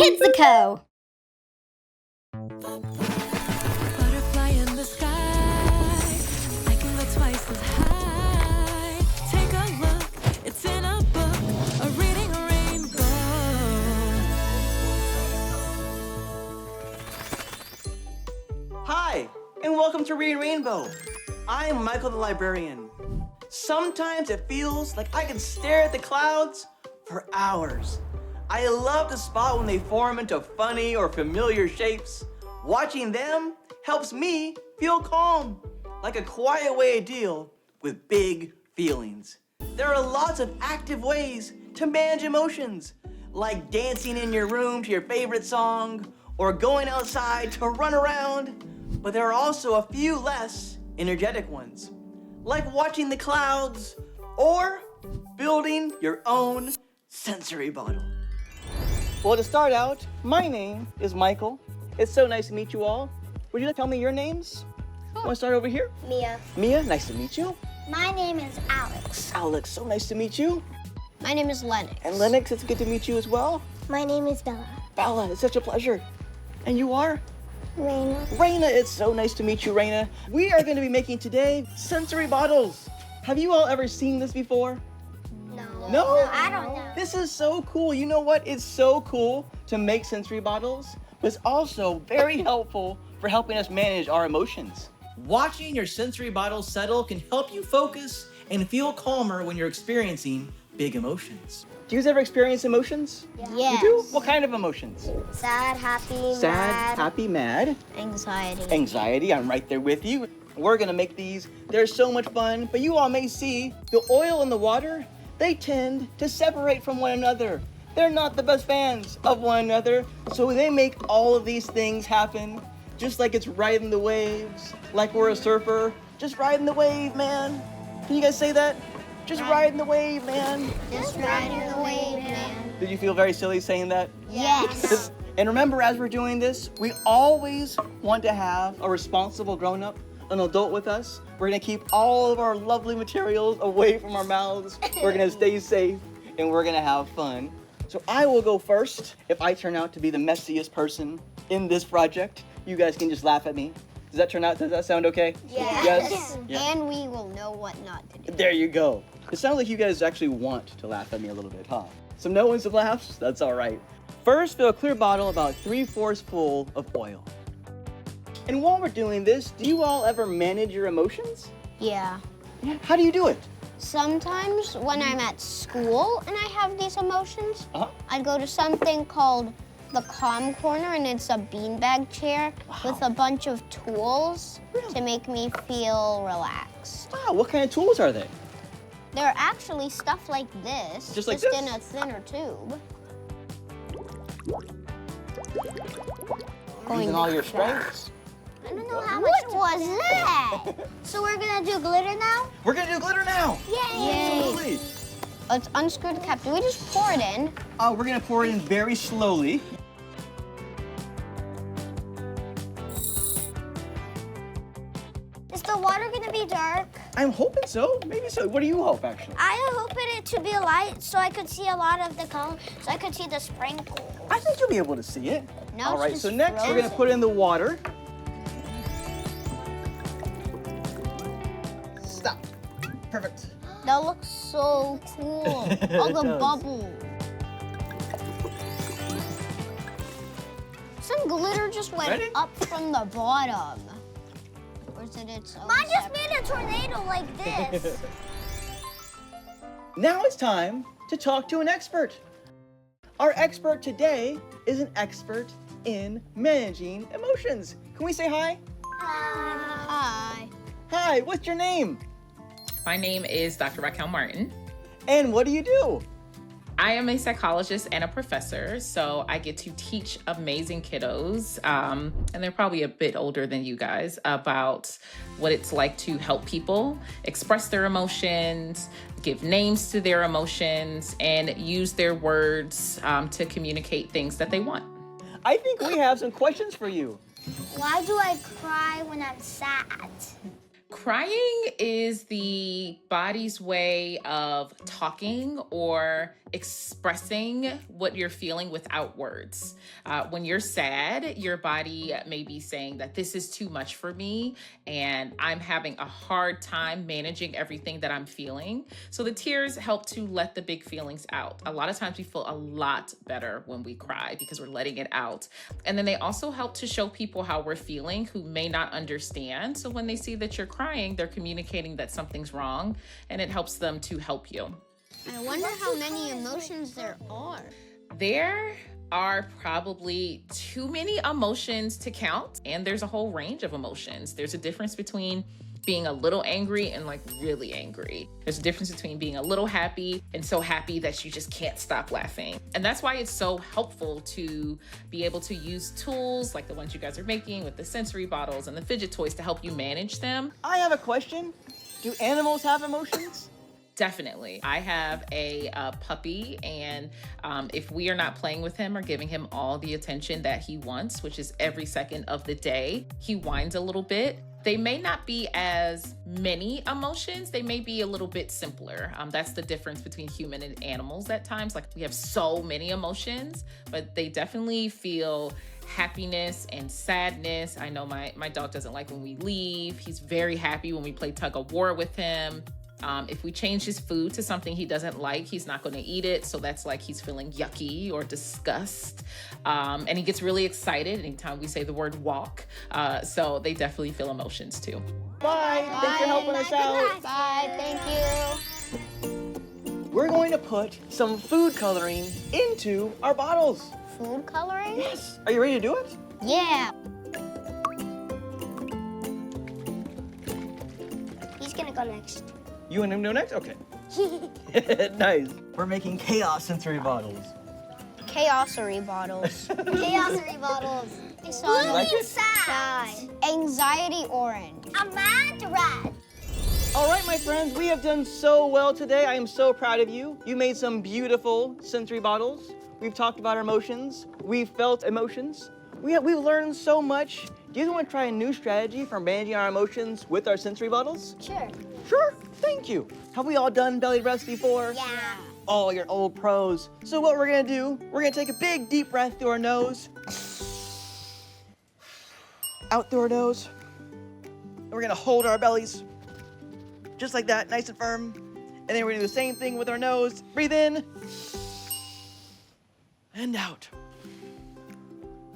Kidzuko. Butterfly in the sky. I can go twice as high. Take a look, it's in a book, a reading rainbow. Hi, and welcome to Reading Rainbow. I'm Mychal the Librarian. Sometimes it feels like I can stare at the clouds for hours. I love to spot when they form into funny or familiar shapes. Watching them helps me feel calm, like a quiet way to deal with big feelings. There are lots of active ways to manage emotions, like dancing in your room to your favorite song or going outside to run around. But there are also a few less energetic ones, like watching the clouds or building your own sensory bottle. Well, to start out, my name is Mychal. It's so nice to meet you all. Would you like to tell me your names? Want to start over here? Mia. Mia, nice to meet you. My name is Alex. Alex, so nice to meet you. My name is Lennox. And Lennox, it's good to meet you as well. My name is Bella. Bella, it's such a pleasure. And you are? Raina. Raina, it's so nice to meet you, Raina. We are going to be making today sensory bottles. Have you all ever seen this before? No? I don't know. This is so cool. You know what? It's so cool to make sensory bottles, but it's also very helpful for helping us manage our emotions. Watching your sensory bottles settle can help you focus and feel calmer when you're experiencing big emotions. Do you guys ever experience emotions? Yes. You do? What kind of emotions? Sad, happy, Sad, mad. happy, mad. Anxiety. Anxiety, I'm right there with you. We're gonna make these. They're so much fun, but you all may see the oil and the water, they tend to separate from one another. They're not the best fans of one another, so they make all of these things happen, just like it's riding the waves, like we're a surfer. Just riding the wave, man. Can you guys say that? Just riding the wave, man. Just riding the wave, man. Did you feel very silly saying that? Yes. And remember, as we're doing this, we always want to have a responsible grown-up, an adult with us. We're gonna keep all of our lovely materials away from our mouths. We're gonna stay safe, and we're gonna have fun. So I will go first. If I turn out to be the messiest person in this project, you guys can just laugh at me. Does that sound okay? Yes. Yeah. And we will know what not to do. There you go. It sounds like you guys actually want to laugh at me a little bit, huh? Some no and some laughs? That's all right. First, fill a clear bottle about 3/4 full of oil. And while we're doing this, do you all ever manage your emotions? Yeah. Yeah. How do you do it? Sometimes when I'm at school and I have these emotions, Uh-huh. I go to something called the Calm Corner, and it's a beanbag chair with a bunch of tools to make me feel relaxed. Wow, what kind of tools are they? They're actually stuff like this, Just like in this? a thinner tube. Using all your strengths. I don't know how much. What was that? So we're gonna do glitter now? We're gonna do glitter now. Yay! Absolutely. Let's unscrew the cap. Do we just pour it in? We're gonna pour it in very slowly. Is the water gonna be dark? I'm hoping so. Maybe so. What do you hope, actually? I hope it to be light so I could see a lot of the color, so I could see the sprinkles. I think you'll be able to see it. No, All it's right, just so next we're frozen. gonna put in the water. Stop. Perfect. That looks so cool. All It the does. bubbles. Some glitter just went Ready? up from the bottom. Or is it its own? Mine just made a tornado like this. Now it's time to talk to an expert. Our expert today is an expert in managing emotions. Can we say hi? Hi. Hi, what's your name? My name is Dr. Raquel Martin. And what do you do? I am a psychologist and a professor, so I get to teach amazing kiddos, and they're probably a bit older than you guys, about what it's like to help people express their emotions, give names to their emotions, and use their words to communicate things that they want. I think we have some questions for you. Why do I cry when I'm sad? Crying is the body's way of talking or expressing what you're feeling without words. When you're sad, your body may be saying that this is too much for me and I'm having a hard time managing everything that I'm feeling. So the tears help to let the big feelings out. A lot of times we feel a lot better when we cry because we're letting it out. And then they also help to show people how we're feeling who may not understand. So when they see that you're crying, they're communicating that something's wrong, and it helps them to help you. I wonder how many emotions there are. There are probably too many emotions to count, and there's a whole range of emotions. There's a difference between being a little angry and like really angry. There's a difference between being a little happy and so happy that you just can't stop laughing. And that's why it's so helpful to be able to use tools like the ones you guys are making with the sensory bottles and the fidget toys to help you manage them. I have a question. Do animals have emotions? Definitely. I have a puppy, and if we are not playing with him or giving him all the attention that he wants, which is every second of the day, he whines a little bit. They may not be as many emotions. They may be a little bit simpler. That's the difference between human and animals at times. Like we have so many emotions, but they definitely feel happiness and sadness. I know my dog doesn't like when we leave. He's very happy when we play tug of war with him. If we change his food to something he doesn't like, he's not going to eat it. So that's like he's feeling yucky or disgust. And he gets really excited anytime we say the word walk. So they definitely feel emotions too. Bye. Thanks for helping us out. Bye, thank you. We're going to put some food coloring into our bottles. Food coloring? Yes. Are you ready to do it? Yeah. He's gonna go next. You want him to go next? Okay. Nice. We're making chaos sensory bottles. Chaosery bottles. Chaosery bottles. Like it? Sad. Anxiety orange. A mad red. All right, my friends, we have done so well today. I am so proud of you. You made some beautiful sensory bottles. We've talked about our emotions. We've felt emotions. We've learned so much. Do you want to try a new strategy for managing our emotions with our sensory bottles? Sure. Sure, thank you. Have we all done belly breaths before? Yeah. Oh, you're old pros. So what we're gonna do, we're gonna take a big deep breath through our nose. Out through our nose. And we're gonna hold our bellies. Just like that, nice and firm. And then we're gonna do the same thing with our nose. Breathe in. And out.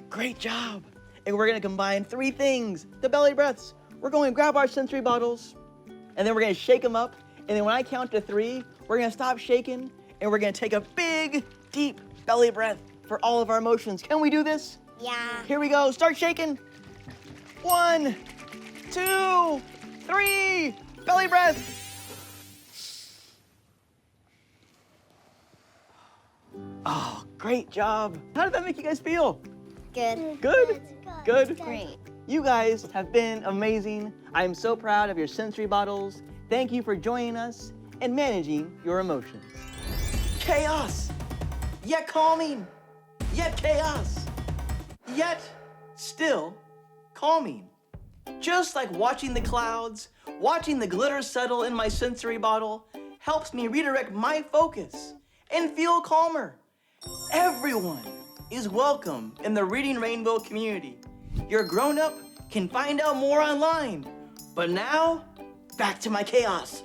Great job. And we're gonna combine three things, the belly breaths. We're going to grab our sensory bottles, and then we're gonna shake them up. And then when I count to 3, we're gonna stop shaking, and we're gonna take a big, deep belly breath for all of our emotions. Can we do this? Yeah. Here we go, start shaking. 1, 2, 3, belly breath. Oh, great job. How did that make you guys feel? Good. Good? Good? Great. You guys have been amazing. I am so proud of your sensory bottles. Thank you for joining us and managing your emotions. Chaos, yet calming, yet chaos, yet still calming. Just like watching the clouds, watching the glitter settle in my sensory bottle helps me redirect my focus and feel calmer. Everyone is welcome in the Reading Rainbow community. Your grown-up can find out more online. But now, back to my chaos.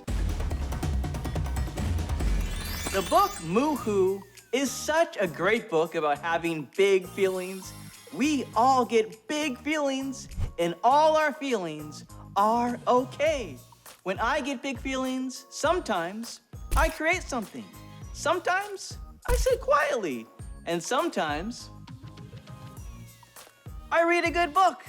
The book Moo-Hoo is such a great book about having big feelings. We all get big feelings, and all our feelings are okay. When I get big feelings, sometimes I create something. Sometimes I sit quietly, and sometimes I read a good book.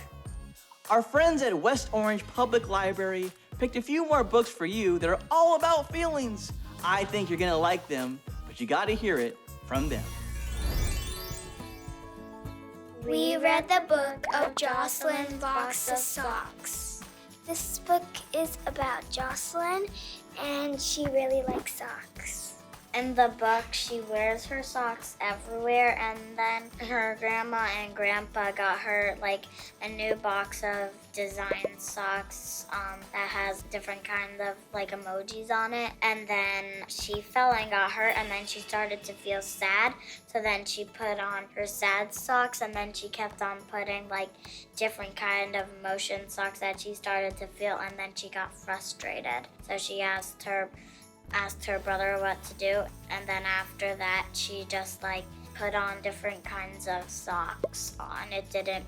Our friends at West Orange Public Library picked a few more books for you that are all about feelings. I think you're gonna like them, but you gotta hear it from them. We read the book of Jocelyn Box of Socks. This book is about Jocelyn, and she really likes socks. In the book, she wears her socks everywhere, and then her grandma and grandpa got her like a new box of design socks that has different kinds of like emojis on it. And then she fell and got hurt, and then she started to feel sad. So then she put on her sad socks, and then she kept on putting like different kind of emotion socks that she started to feel, and then she got frustrated. So she asked her brother what to do, and then after that she just like put on different kinds of socks on. It didn't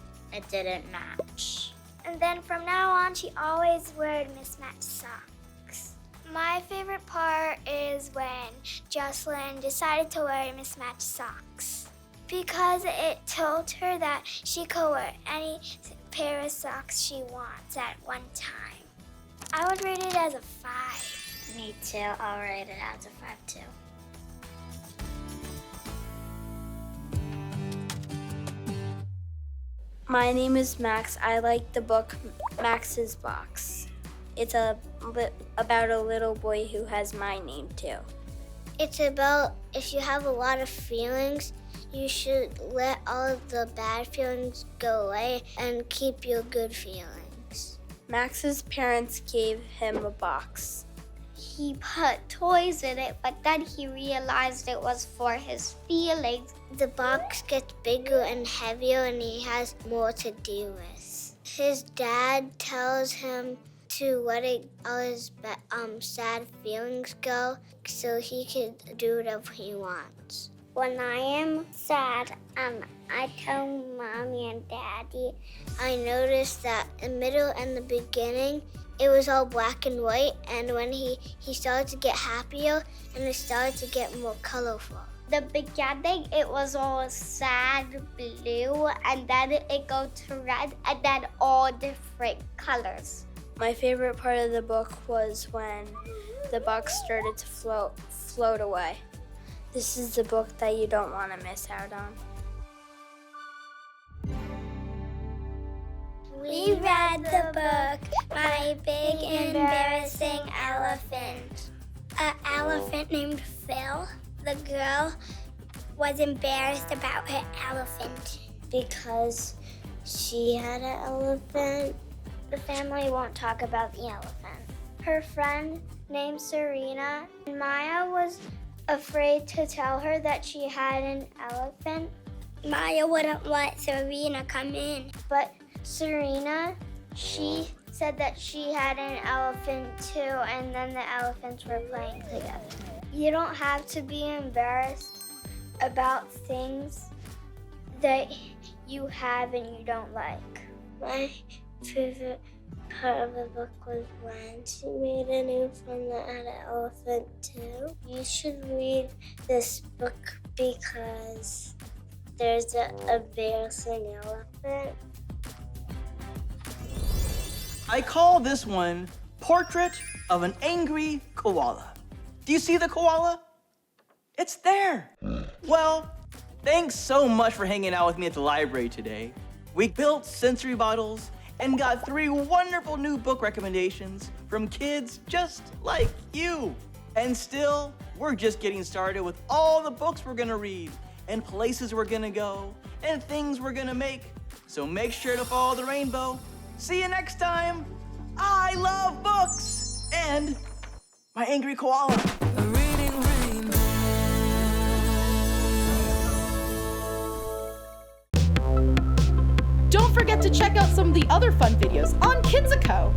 match. And then from now on she always wore mismatched socks. My favorite part is when Jocelyn decided to wear mismatched socks, because it told her that she could wear any pair of socks she wants at one time. I would rate it as a 5. Me too. I'll rate it as a 5 too. My name is Max. I like the book Max's Box. It's about a little boy who has my name too. It's about if you have a lot of feelings, you should let all of the bad feelings go away and keep your good feelings. Max's parents gave him a box. He put toys in it, but then he realized it was for his feelings. The box gets bigger and heavier, and he has more to deal with. His dad tells him to let all his sad feelings go so he can do whatever he wants. When I am sad, I tell Mommy and Daddy. I noticed that in the middle and the beginning, it was all black and white, and when he started to get happier, and it started to get more colorful. The beginning, it was all sad blue, and then it goes to red, and then all different colors. My favorite part of the book was when the box started to float away. This is the book that you don't want to miss out on. We read the book, My Big Embarrassing Elephant. An elephant named Phil. The girl was embarrassed about her elephant because she had an elephant. The family won't talk about the elephant. Her friend named Serena, and Maya was afraid to tell her that she had an elephant. Maya wouldn't let Serena come in, but Serena, she said that she had an elephant too, and then the elephants were playing together. You don't have to be embarrassed about things that you have and you don't like. My favorite part of the book was when she made a new friend that had an elephant too. You should read this book because there's an embarrassing elephant. I call this one Portrait of an Angry Koala. Do you see the koala? It's there. Well, thanks so much for hanging out with me at the library today. We built sensory bottles and got 3 wonderful new book recommendations from kids just like you. And still, we're just getting started with all the books we're gonna read and places we're gonna go and things we're gonna make. So make sure to follow the rainbow. See you next time. I love books and my angry koala. A reading rainbow. Don't forget to check out some of the other fun videos on Kidzuko.